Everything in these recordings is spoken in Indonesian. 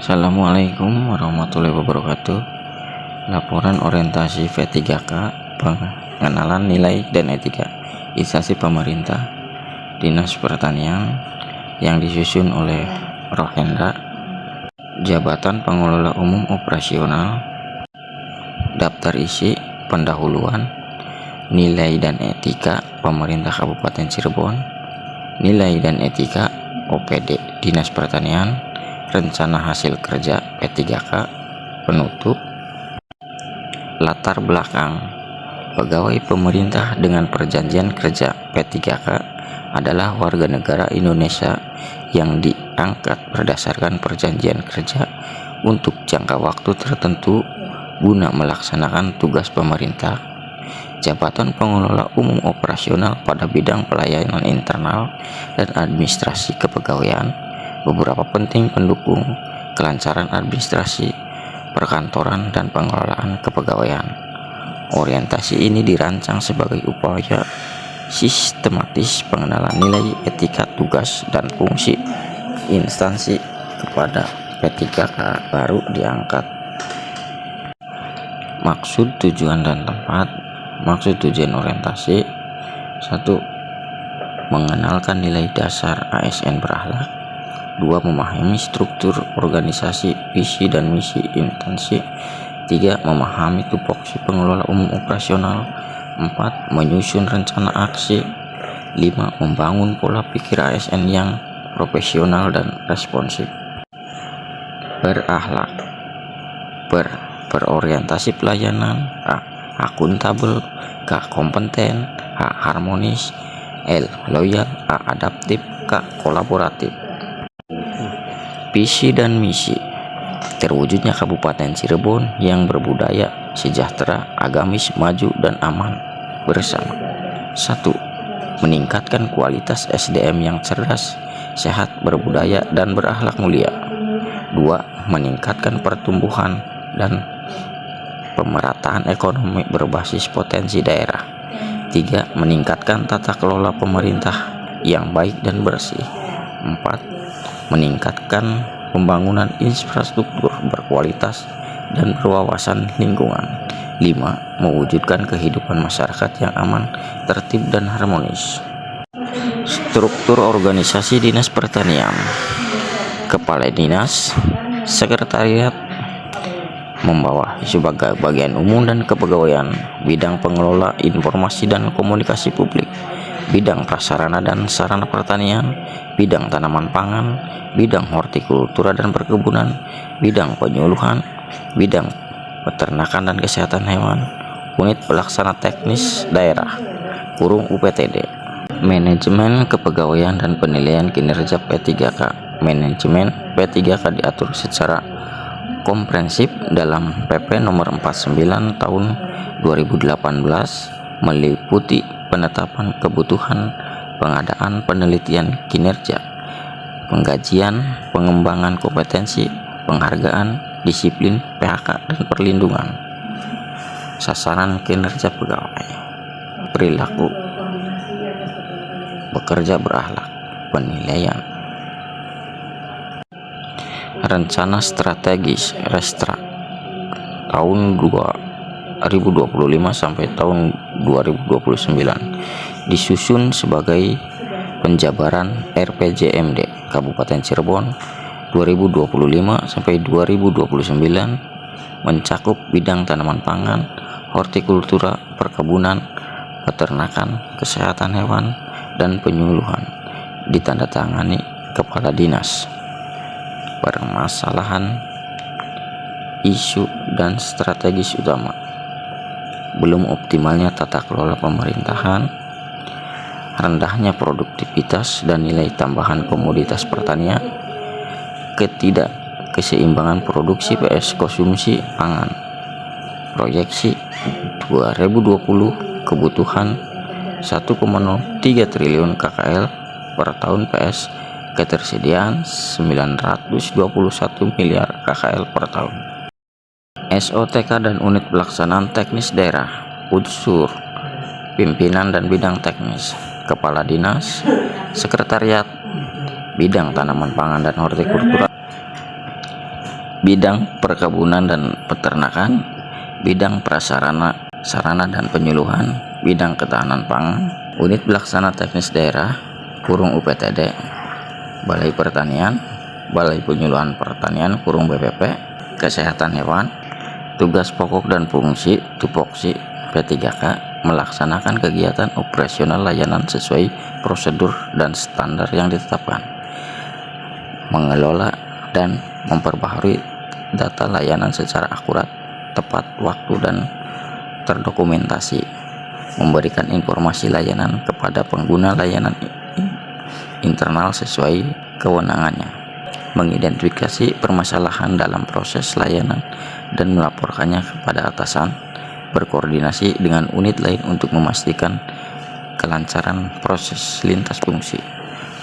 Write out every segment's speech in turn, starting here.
Assalamualaikum warahmatullahi wabarakatuh. Laporan orientasi V3K, pengenalan nilai dan etika instansi pemerintah, Dinas Pertanian, yang disusun oleh Rohendra. Jabatan Pengelola Umum Operasional. Daftar isi pendahuluan. Nilai dan etika Pemerintah Kabupaten Cirebon. Nilai dan etika OPD Dinas Pertanian. Rencana hasil kerja P3K. Penutup. Latar belakang. Pegawai pemerintah dengan perjanjian kerja P3K adalah warga negara Indonesia yang diangkat berdasarkan perjanjian kerja untuk jangka waktu tertentu guna melaksanakan tugas pemerintah. Jabatan Pengelola Umum Operasional pada bidang pelayanan internal dan administrasi kepegawaian. Beberapa penting pendukung kelancaran administrasi, perkantoran, dan pengelolaan kepegawaian. Orientasi ini dirancang sebagai upaya sistematis pengenalan nilai etika tugas dan fungsi instansi kepada P3K baru diangkat. Maksud, tujuan, dan tempat. Maksud tujuan orientasi: 1. Mengenalkan nilai dasar ASN berakhlak. 2. Memahami struktur organisasi, visi dan misi instansi. 3. Memahami tupoksi pengelola umum operasional. 4. Menyusun rencana aksi. 5. Membangun pola pikir ASN yang profesional dan responsif. Berakhlak. Berorientasi pelayanan. A. Akuntabel. K. Kompeten. H. Harmonis. L. Loyal. A. Adaptif. K. Kolaboratif. Visi dan misi: terwujudnya Kabupaten Cirebon yang berbudaya, sejahtera, agamis, maju, dan aman bersama. 1. Meningkatkan kualitas SDM yang cerdas, sehat, berbudaya, dan berakhlak mulia. 2. Meningkatkan pertumbuhan dan pemerataan ekonomi berbasis potensi daerah. 3. Meningkatkan tata kelola pemerintah yang baik dan bersih. 4. Meningkatkan pembangunan infrastruktur berkualitas dan berwawasan lingkungan. 5. Mewujudkan kehidupan masyarakat yang aman, tertib, dan harmonis. Struktur organisasi Dinas Pertanian: Kepala Dinas, Sekretariat, membawahi sebagai bagian umum dan kepegawaian, bidang pengelola informasi dan komunikasi publik, bidang prasarana dan sarana pertanian, bidang tanaman pangan, bidang hortikultura dan perkebunan, bidang penyuluhan, bidang peternakan dan kesehatan hewan, unit pelaksana teknis daerah (UPTD). Manajemen kepegawaian dan penilaian kinerja P3K. Manajemen P3K diatur secara komprehensif dalam PP nomor 49 tahun 2018, meliputi penetapan kebutuhan, pengadaan penelitian kinerja, penggajian, pengembangan kompetensi, penghargaan, disiplin, PHK, dan perlindungan. Sasaran kinerja pegawai: perilaku bekerja berakhlak, penilaian. Rencana strategis Restra tahun 2025 sampai tahun 2029 disusun sebagai penjabaran RPJMD Kabupaten Cirebon 2025 sampai 2029, mencakup bidang tanaman pangan, hortikultura, perkebunan, peternakan, kesehatan hewan, dan penyuluhan. Ditandatangani Kepala Dinas. Permasalahan, isu, dan strategis utama: belum optimalnya tata kelola pemerintahan, rendahnya produktivitas dan nilai tambahan komoditas pertanian, ketidakkeseimbangan produksi PS konsumsi pangan. Proyeksi 2020 kebutuhan 1,03 triliun KKL per tahun PS, ketersediaan 921 miliar KKL per tahun. SOTK dan unit pelaksanaan teknis daerah, unsur pimpinan dan bidang teknis, Kepala Dinas, Sekretariat, bidang tanaman pangan dan hortikultura, bidang perkebunan dan peternakan, bidang prasarana, sarana dan penyuluhan, bidang ketahanan pangan, unit pelaksana teknis daerah (UPTD), Balai Pertanian, Balai Penyuluhan Pertanian (BPP), kesehatan hewan. Tugas pokok dan fungsi tupoksi P3K melaksanakan kegiatan operasional layanan sesuai prosedur dan standar yang ditetapkan, mengelola dan memperbaharui data layanan secara akurat, tepat waktu dan terdokumentasi, memberikan informasi layanan kepada pengguna layanan internal sesuai kewenangannya, mengidentifikasi permasalahan dalam proses layanan dan melaporkannya kepada atasan, berkoordinasi dengan unit lain untuk memastikan kelancaran proses lintas fungsi,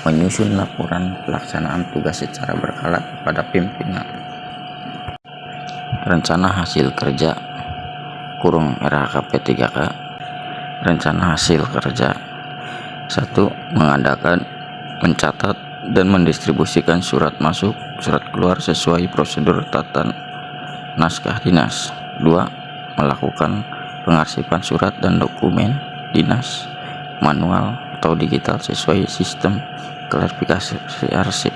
menyusun laporan pelaksanaan tugas secara berkala kepada pimpinan. Rencana hasil kerja (RHKP 3K). Rencana hasil kerja: 1. Mengadakan, mencatat, dan mendistribusikan surat masuk, surat keluar sesuai prosedur tata naskah dinas. 2. Melakukan pengarsipan surat dan dokumen dinas manual atau digital sesuai sistem klasifikasi arsip.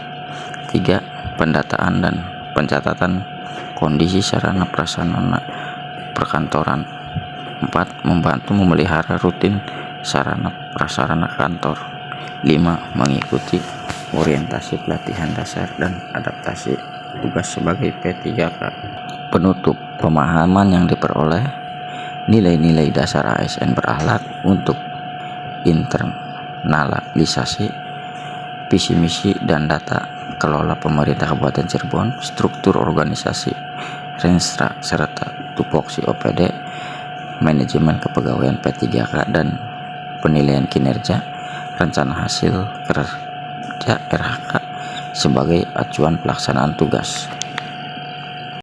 3. Pendataan dan pencatatan kondisi sarana prasarana perkantoran. 4. Membantu memelihara rutin sarana prasarana kantor. 5. Mengikuti orientasi pelatihan dasar dan adaptasi tugas sebagai P3K. Penutup: pemahaman yang diperoleh, nilai-nilai dasar ASN berakhlak untuk internalisasi visi misi dan data kelola pemerintah Kabupaten Cirebon, struktur organisasi Renstra serta tupoksi OPD, manajemen kepegawaian P3K dan penilaian kinerja, rencana hasil kerja RHK sebagai acuan pelaksanaan tugas.